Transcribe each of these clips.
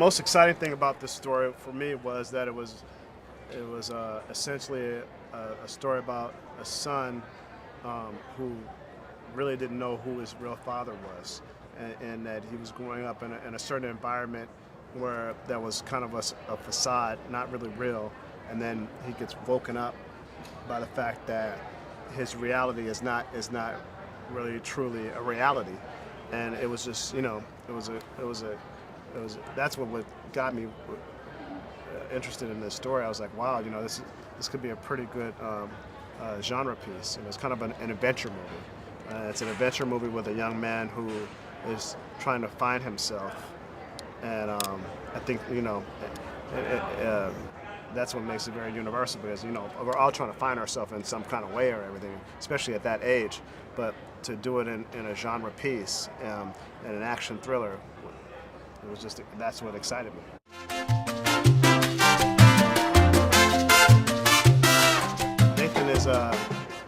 most exciting thing about this story for me was that it was essentially a story about a son who really didn't know who his real father was, and that he was growing up in a certain environment where that was kind of a facade, not really real, and then he gets woken up by the fact that his reality is not really truly a reality. And it was just, that's what got me interested in this story. I was like, wow, this could be a pretty good genre piece. It's kind of an adventure movie. It's an adventure movie with a young man who is trying to find himself, and I think that's what makes it very universal, because we're all trying to find ourselves in some kind of way or everything, especially at that age. But to do it in a genre piece and an action thriller, it was just, that's what excited me. Nathan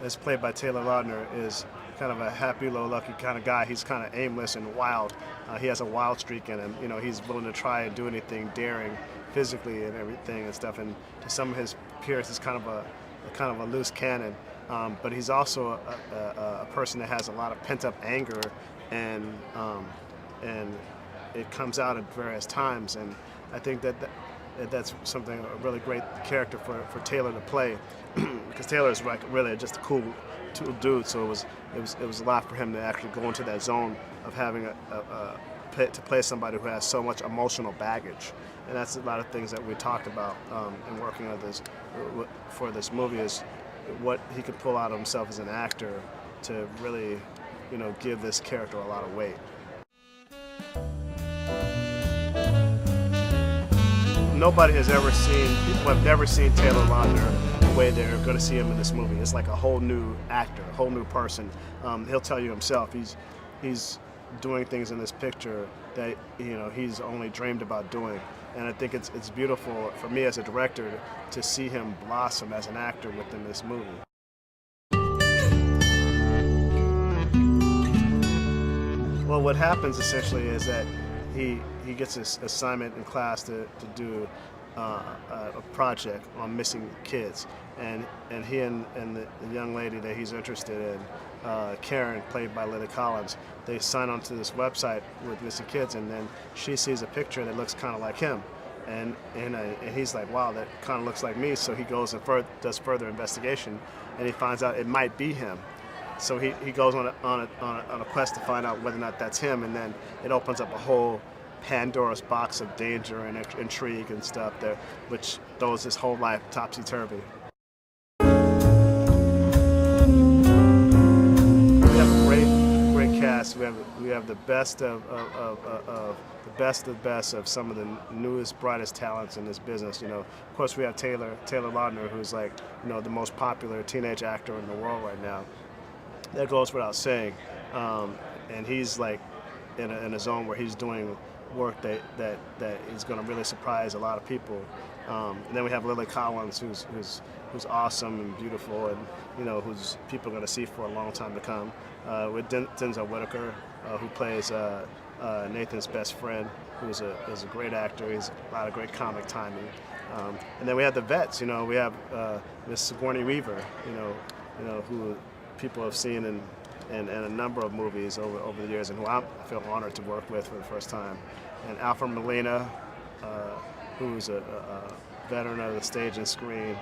is played by Taylor Lautner, is kind of a happy-go-lucky kind of guy. He's kind of aimless and wild. He has a wild streak in him. He's willing to try and do anything daring, physically and everything and stuff. And to some of his peers, he's kind of a loose cannon. But he's also a person that has a lot of pent-up anger, and it comes out at various times. And I think that's something, a really great character for Taylor to play, because Taylor is like really just a cool dude. So it was a lot for him to actually go into that zone of having to play somebody who has so much emotional baggage. And that's a lot of things that we talked about in working on this for this movie, is what he could pull out of himself as an actor to really, give this character a lot of weight. Nobody has ever seen, people have never seen Taylor Lautner the way they're going to see him in this movie. It's like a whole new actor, a whole new person. He'll tell you himself, he's doing things in this picture that he's only dreamed about doing. And I think it's beautiful for me as a director to see him blossom as an actor within this movie. Well, what happens essentially is that he gets this assignment in class to do a project on missing kids, and he and the young lady that he's interested in, Karen, played by Lily Collins, they sign onto this website with missing kids, and then she sees a picture that looks kind of like him, and he's like, wow, that kind of looks like me. So he goes and does further investigation, and he finds out it might be him. So he goes on a quest to find out whether or not that's him, and then it opens up a whole Pandora's box of danger and intrigue and stuff there, which throws his whole life topsy-turvy. We have a great cast. We have the best of the best of some of the newest, brightest talents in this business. Of course, we have Taylor Lautner, who's like the most popular teenage actor in the world right now. That goes without saying, and he's like in a zone where he's doing work that is going to really surprise a lot of people. And then we have Lily Collins, who's awesome and beautiful, and who's people are going to see for a long time to come. With Denzel Whitaker, who plays Nathan's best friend, who's a great actor. He's a lot of great comic timing. And then we have the vets. We have Miss Sigourney Weaver, who people have seen in a number of movies over the years, and who I feel honored to work with for the first time. And Alfred Molina, who's a veteran of the stage and screen.